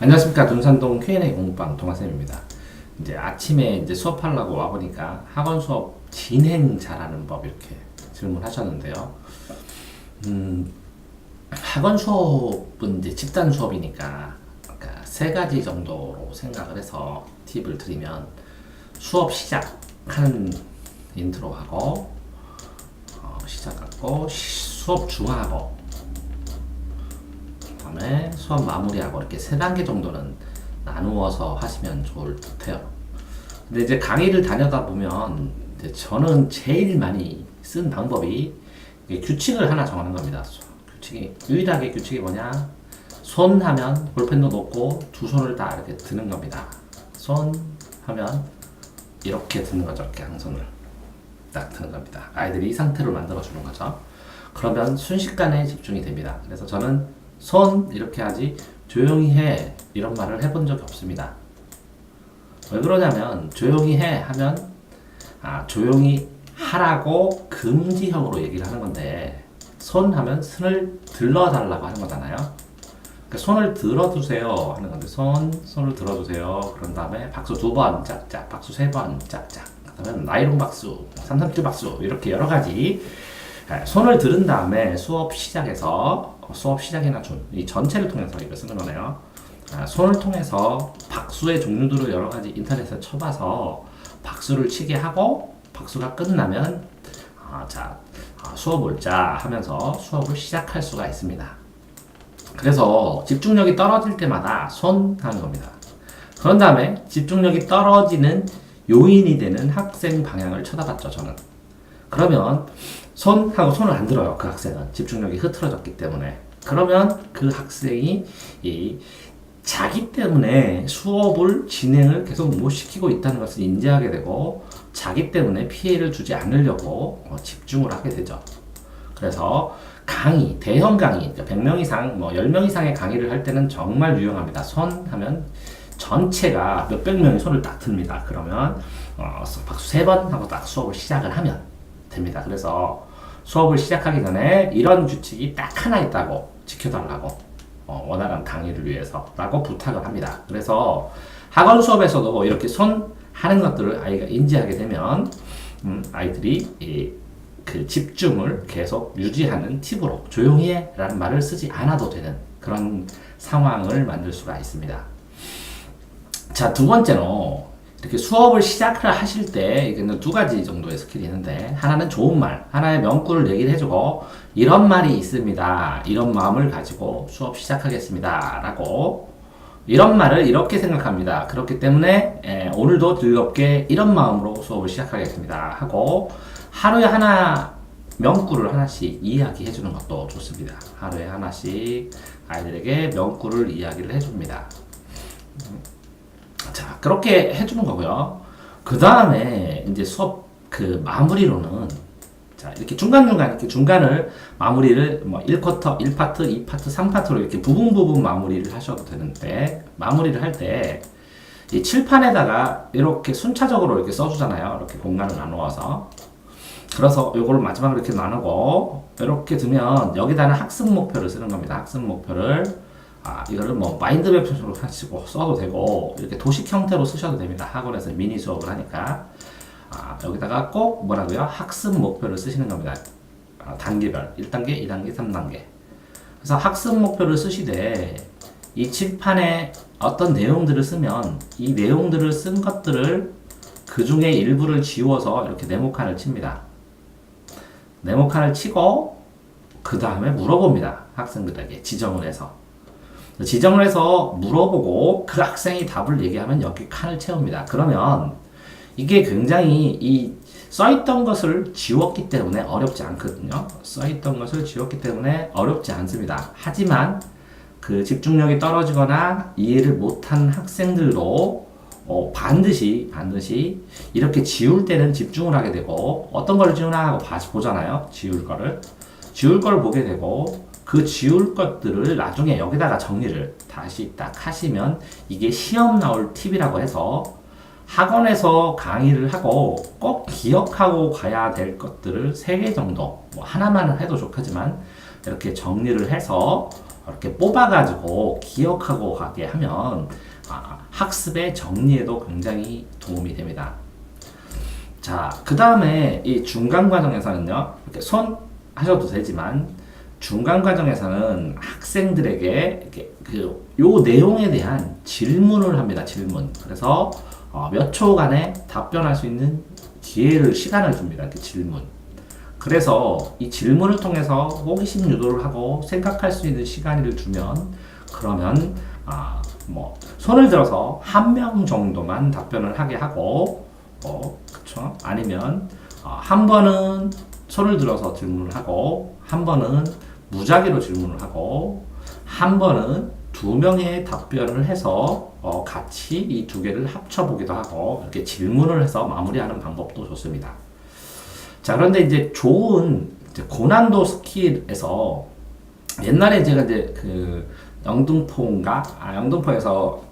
안녕하십니까. 둔산동 Q&A 공부방 동아쌤입니다. 이제 아침에 이제 수업하려고 와보니까 학원 수업 진행 잘하는 법 이렇게 질문하셨는데요. 학원 수업은 이제 집단 수업이니까 그러니까 세 가지 정도로 생각을 해서 팁을 드리면 수업 시작하는 인트로하고 시작하고 수업 중하고 그다음에 수업 마무리하고 이렇게 세 단계 정도는 나누어서 하시면 좋을 듯해요. 근데 이제 강의를 다녀다 보면 이제 저는 제일 많이 쓴 방법이 규칙을 하나 정하는 겁니다. 유일하게 규칙이 뭐냐? 손 하면 볼펜도 놓고 두 손을 다 이렇게 드는 겁니다. 손 하면 이렇게 드는 거죠. 이렇게 양손을 딱 드는 겁니다. 아이들이 이 상태로 만들어 주는 거죠. 그러면 순식간에 집중이 됩니다. 그래서 저는 손 이렇게 하지 조용히 해 이런 말을 해본 적이 없습니다. 왜 그러냐면 조용히 해 하면 조용히 하라고 금지형으로 얘기를 하는 건데 손 하면 손을 들러달라고 하는 거잖아요. 그러니까 손을 들어주세요 하는 건데 손을 들어주세요. 그런 다음에 박수 2번 짝짝, 박수 3번 짝짝, 그다음에 나이롱 박수, 삼삼길 박수 이렇게 여러 가지 손을 들은 다음에 수업 시작이나 이 전체를 통해서 이걸 쓰는 거네요. 손을 통해서 박수의 종류들을 여러 가지 인터넷에 쳐봐서 박수를 치게 하고 박수가 끝나면 수업 올자 하면서 수업을 시작할 수가 있습니다. 그래서 집중력이 떨어질 때마다 손 하는 겁니다. 그런 다음에 집중력이 떨어지는 요인이 되는 학생 방향을 쳐다봤죠, 저는. 그러면 손하고 손을 안 들어요. 그 학생은 집중력이 흐트러졌기 때문에. 그러면 그 학생이 자기 때문에 수업을 진행을 계속 못 시키고 있다는 것을 인지하게 되고 자기 때문에 피해를 주지 않으려고 집중을 하게 되죠. 그래서 강의, 대형 강의, 100명 이상, 10명 이상의 강의를 할 때는 정말 유용합니다. 손 하면 전체가 몇백 명이 손을 딱 듭니다. 그러면 박수 3번 하고 딱 수업을 시작을 하면 됩니다. 그래서 수업을 시작하기 전에 이런 규칙이 딱 하나 있다고 지켜달라고 원활한 강의를 위해서 라고 부탁을 합니다. 그래서 학원 수업에서도 이렇게 손 하는 것들을 아이가 인지하게 되면 아이들이 그 집중을 계속 유지하는 팁으로 조용히 해 라는 말을 쓰지 않아도 되는 그런 상황을 만들 수가 있습니다. 자, 두 번째로 이렇게 수업을 시작을 하실 때 이거는 두 가지 정도의 스킬이 있는데 하나는 좋은 말, 하나의 명구를 얘기를 해주고 이런 말이 있습니다. 이런 마음을 가지고 수업 시작하겠습니다. 라고 이런 말을 이렇게 생각합니다. 그렇기 때문에 오늘도 즐겁게 이런 마음으로 수업을 시작하겠습니다. 하고 하루에 하나 명구를 하나씩 이야기해 주는 것도 좋습니다. 하루에 하나씩 아이들에게 명구를 이야기를 해줍니다. 자, 그렇게 해주는 거고요. 그 다음에 이제 수업 그 마무리로는 자, 이렇게 중간중간 이렇게 중간을 마무리를 1쿼터, 1파트, 2파트, 3파트로 이렇게 부분 마무리를 하셔도 되는데 마무리를 할 때 이 칠판에다가 이렇게 순차적으로 이렇게 써주잖아요. 이렇게 공간을 나누어서. 그래서 요거를 마지막으로 이렇게 나누고 이렇게 두면 여기다는 학습 목표를 쓰는 겁니다. 학습 목표를 이거를 마인드맵 표시로 하시고 써도 되고 이렇게 도식 형태로 쓰셔도 됩니다. 학원에서 미니 수업을 하니까 여기다가 꼭 뭐라고요? 학습 목표를 쓰시는 겁니다. 단계별 1단계, 2단계, 3단계. 그래서 학습 목표를 쓰시되 이 칠판에 어떤 내용들을 쓰면 이 내용들을 쓴 것들을 그 중에 일부를 지워서 이렇게 네모칸을 칩니다. 네모칸을 치고 그 다음에 물어봅니다. 학생들에게 지정을 해서 물어보고 그 학생이 답을 얘기하면 여기 칸을 채웁니다. 그러면 이게 굉장히 이 써있던 것을 지웠기 때문에 어렵지 않거든요. 써있던 것을 지웠기 때문에 어렵지 않습니다. 하지만 그 집중력이 떨어지거나 이해를 못한 학생들도 반드시 이렇게 지울 때는 집중을 하게 되고 어떤 걸 지우나 하고 보잖아요. 지울 거를 보게 되고 그 지울 것들을 나중에 여기다가 정리를 다시 딱 하시면 이게 시험 나올 팁이라고 해서 학원에서 강의를 하고 꼭 기억하고 가야 될 것들을 3개 정도 하나만 해도 좋겠지만 이렇게 정리를 해서 이렇게 뽑아가지고 기억하고 가게 하면 학습의 정리에도 굉장히 도움이 됩니다. 자, 그 다음에 이 중간 과정에서는요, 이렇게 손 하셔도 되지만, 중간 과정에서는 학생들에게 요 내용에 대한 질문을 합니다. 질문. 그래서 몇 초간에 답변할 수 있는 시간을 줍니다. 이렇게 질문. 그래서 이 질문을 통해서 호기심 유도를 하고 생각할 수 있는 시간을 주면, 그러면 손을 들어서 한 명 정도만 답변을 하게 하고, 그쵸? 아니면 한 번은 손을 들어서 질문을 하고, 한 번은 무작위로 질문을 하고, 한 번은 두 명의 답변을 해서 같이 이 두 개를 합쳐보기도 하고, 이렇게 질문을 해서 마무리하는 방법도 좋습니다. 자, 그런데 이제 좋은 고난도 스킬에서 옛날에 제가 이제 영등포에서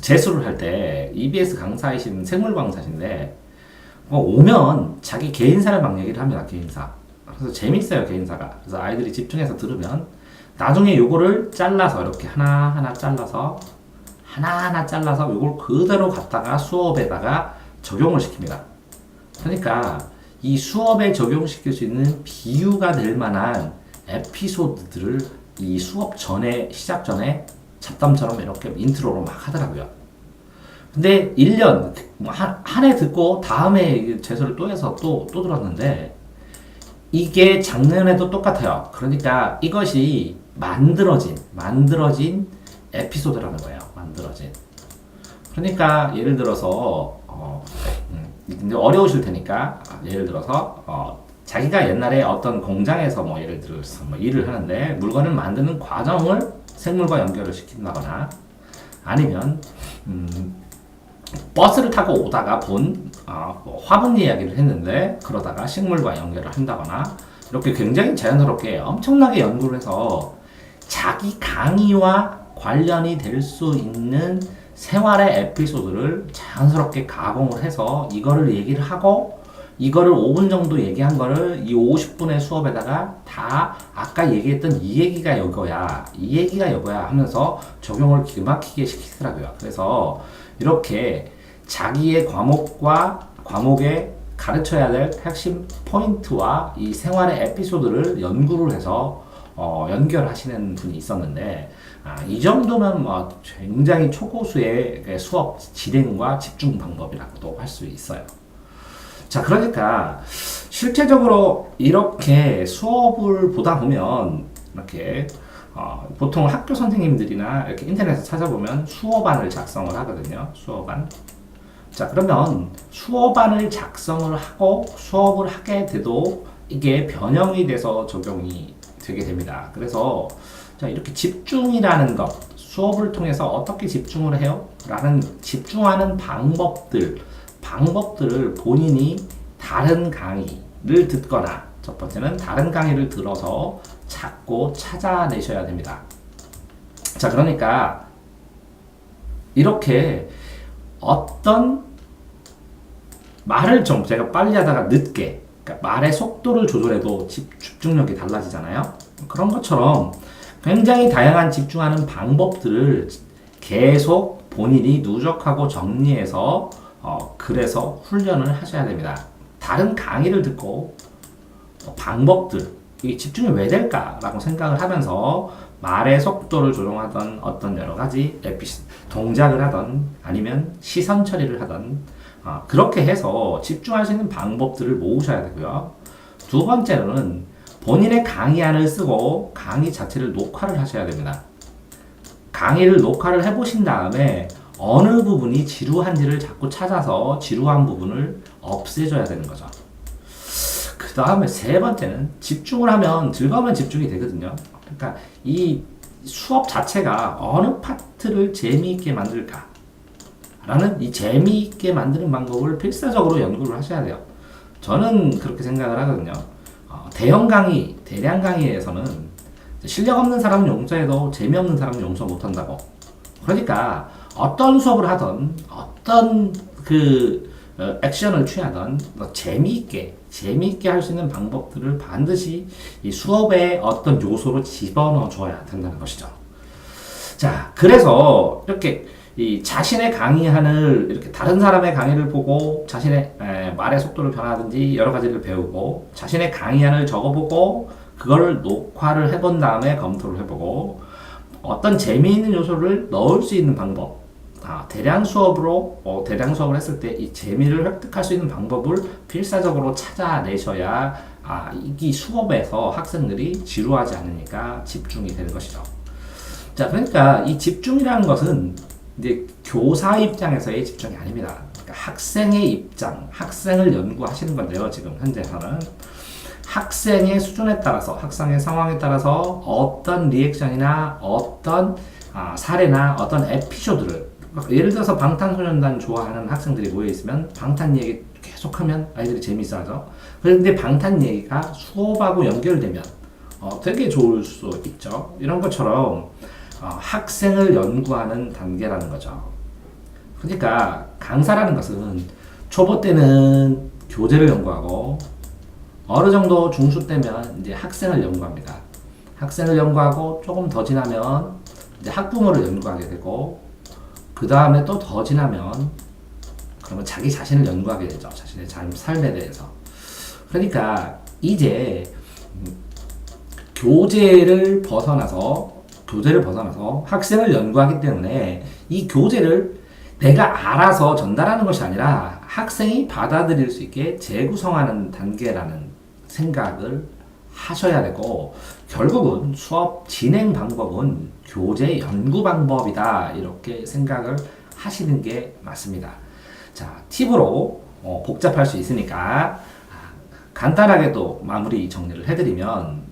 재수를 할 때 EBS 강사이신 생물 강사신데 오면 자기 개인사를 막 얘기를 합니다. 개인사. 그래서 재밌어요, 개인사가. 그래서 아이들이 집중해서 들으면 나중에 요거를 잘라서 이렇게 하나하나 잘라서 요걸 그대로 갖다가 수업에다가 적용을 시킵니다. 그러니까 이 수업에 적용시킬 수 있는 비유가 될 만한 에피소드들을 이 수업 전에, 시작 전에 잡담처럼 이렇게 인트로로 막 하더라고요. 근데 1년, 한 해 듣고 다음에 재수를 또 해서 또 들었는데 이게 작년에도 똑같아요. 그러니까 이것이 만들어진 에피소드라는 거예요. 만들어진. 그러니까 예를 들어서 근데 어려우실 테니까 예를 들어서 자기가 옛날에 어떤 공장에서 예를 들어서 일을 하는데 물건을 만드는 과정을 생물과 연결을 시킨다거나 아니면 버스를 타고 오다가 본 화분 이야기를 했는데 그러다가 식물과 연결을 한다거나 이렇게 굉장히 자연스럽게 엄청나게 연구를 해서 자기 강의와 관련이 될 수 있는 생활의 에피소드를 자연스럽게 가공을 해서 이거를 얘기를 하고 이거를 5분 정도 얘기한 거를 이 50분의 수업에다가 다 아까 얘기했던 이 얘기가 이거야 하면서 적용을 기가 막히게 시키더라고요. 그래서 이렇게 자기의 과목에 가르쳐야 될 핵심 포인트와 이 생활의 에피소드를 연구를 해서 연결하시는 분이 있었는데 이 정도면 굉장히 초고수의 수업 진행과 집중 방법이라고도 할 수 있어요. 자, 그러니까 실제적으로 이렇게 수업을 보다 보면 이렇게 보통 학교 선생님들이나 이렇게 인터넷에 찾아보면 수업안을 작성을 하거든요. 수업안. 자, 그러면 수업안을 작성을 하고 수업을 하게 돼도 이게 변형이 돼서 적용이 되게 됩니다. 그래서 자, 이렇게 집중이라는 것, 수업을 통해서 어떻게 집중을 해요? 라는 집중하는 방법들을 본인이 다른 강의를 듣거나 첫 번째는 다른 강의를 들어서 찾고 찾아내셔야 됩니다. 자, 그러니까 이렇게 어떤 말을 좀 제가 빨리 하다가 늦게 그러니까 말의 속도를 조절해도 집중력이 달라지잖아요. 그런 것처럼 굉장히 다양한 집중하는 방법들을 계속 본인이 누적하고 정리해서 그래서 훈련을 하셔야 됩니다. 다른 강의를 듣고 방법들, 이 집중이 왜 될까라고 생각을 하면서 말의 속도를 조정하던 어떤 여러 가지 동작을 하던 아니면 시선 처리를 하던 그렇게 해서 집중할 수 있는 방법들을 모으셔야 되고요. 두 번째로는 본인의 강의안을 쓰고 강의 자체를 녹화를 하셔야 됩니다. 강의를 녹화를 해보신 다음에 어느 부분이 지루한지를 자꾸 찾아서 지루한 부분을 없애줘야 되는 거죠. 그 다음에 세 번째는 집중을 하면 즐거우면 집중이 되거든요. 그러니까 이 수업 자체가 어느 파트를 재미있게 만들까 라는 이 재미있게 만드는 방법을 필사적으로 연구를 하셔야 돼요. 저는 그렇게 생각을 하거든요. 대형 강의, 대량 강의에서는 실력 없는 사람은 용서해도 재미없는 사람은 용서 못한다고. 그러니까 어떤 수업을 하던 어떤 액션을 취하던 재미있게 할 수 있는 방법들을 반드시 이 수업의 어떤 요소로 집어넣어 줘야 된다는 것이죠. 자, 그래서 이렇게 이 자신의 강의하는 이렇게 다른 사람의 강의를 보고 자신의 말의 속도를 변화하든지 여러 가지를 배우고 자신의 강의안을 적어보고 그걸 녹화를 해본 다음에 검토를 해보고 어떤 재미있는 요소를 넣을 수 있는 방법, 대량 수업을 했을 때 이 재미를 획득할 수 있는 방법을 필사적으로 찾아내셔야 이 수업에서 학생들이 지루하지 않으니까 집중이 되는 것이죠. 자, 그러니까 이 집중이라는 것은 이제 교사 입장에서의 집중이 아닙니다. 그러니까 학생의 입장, 학생을 연구하시는 건데요. 지금 현재서는 학생의 수준에 따라서, 학생의 상황에 따라서 어떤 리액션이나 어떤 사례나 어떤 에피소드를 예를 들어서 방탄소년단 좋아하는 학생들이 모여있으면 방탄 얘기 계속하면 아이들이 재밌어하죠. 그런데 방탄 얘기가 수업하고 연결되면 되게 좋을 수 있죠. 이런 것처럼 학생을 연구하는 단계라는 거죠. 그러니까 강사라는 것은 초보 때는 교재를 연구하고 어느 정도 중수 때면 이제 학생을 연구합니다. 학생을 연구하고 조금 더 지나면 이제 학부모를 연구하게 되고 그 다음에 또 더 지나면 그러면 자기 자신을 연구하게 되죠. 자신의 삶에 대해서. 그러니까 이제 교재를 벗어나서 학생을 연구하기 때문에 이 교재를 내가 알아서 전달하는 것이 아니라 학생이 받아들일 수 있게 재구성하는 단계라는 생각을 하셔야 되고 결국은 수업 진행 방법은 교재 연구 방법이다 이렇게 생각을 하시는 게 맞습니다. 자, 팁으로 복잡할 수 있으니까 간단하게도 마무리 정리를 해드리면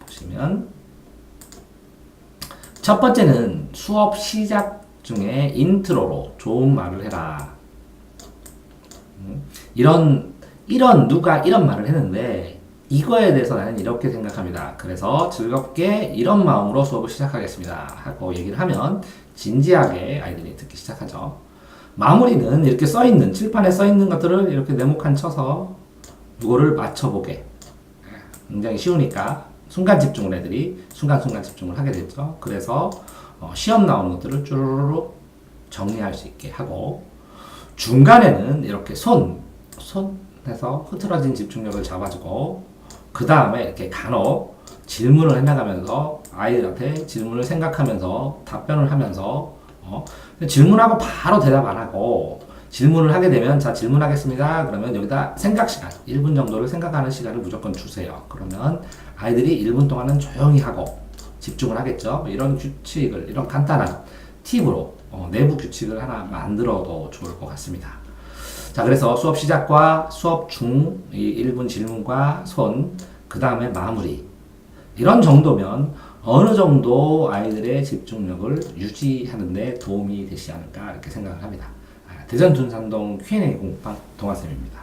보시면 첫 번째는 수업 시작 중에 인트로로 좋은 말을 해라. 누가 이런 말을 했는데 이거에 대해서 나는 이렇게 생각합니다. 그래서 즐겁게 이런 마음으로 수업을 시작하겠습니다. 하고 얘기를 하면 진지하게 아이들이 듣기 시작하죠. 마무리는 이렇게 써있는, 칠판에 써있는 것들을 이렇게 네모칸 쳐서 이거를 맞춰보게. 굉장히 쉬우니까 순간 집중을 애들이 순간순간 집중을 하게 됐죠. 그래서 시험 나오는 것들을 쭈루루루 정리할 수 있게 하고 중간에는 이렇게 손에서 흐트러진 집중력을 잡아주고 그 다음에 이렇게 간혹 질문을 해나가면서 아이들한테 질문을 생각하면서 답변을 하면서 질문하고 바로 대답 안 하고 질문을 하게 되면 자 질문하겠습니다. 그러면 여기다 생각 시간 1분 정도를 생각하는 시간을 무조건 주세요. 그러면 아이들이 1분 동안은 조용히 하고 집중을 하겠죠. 이런 규칙을 이런 간단한 팁으로 내부 규칙을 하나 만들어도 좋을 것 같습니다. 자, 그래서 수업 시작과 수업 중 이 1분 질문과 그 다음에 마무리 이런 정도면 어느 정도 아이들의 집중력을 유지하는 데 도움이 되지 않을까 이렇게 생각을 합니다. 대전 둔산동 Q&A 공부방 동아쌤입니다.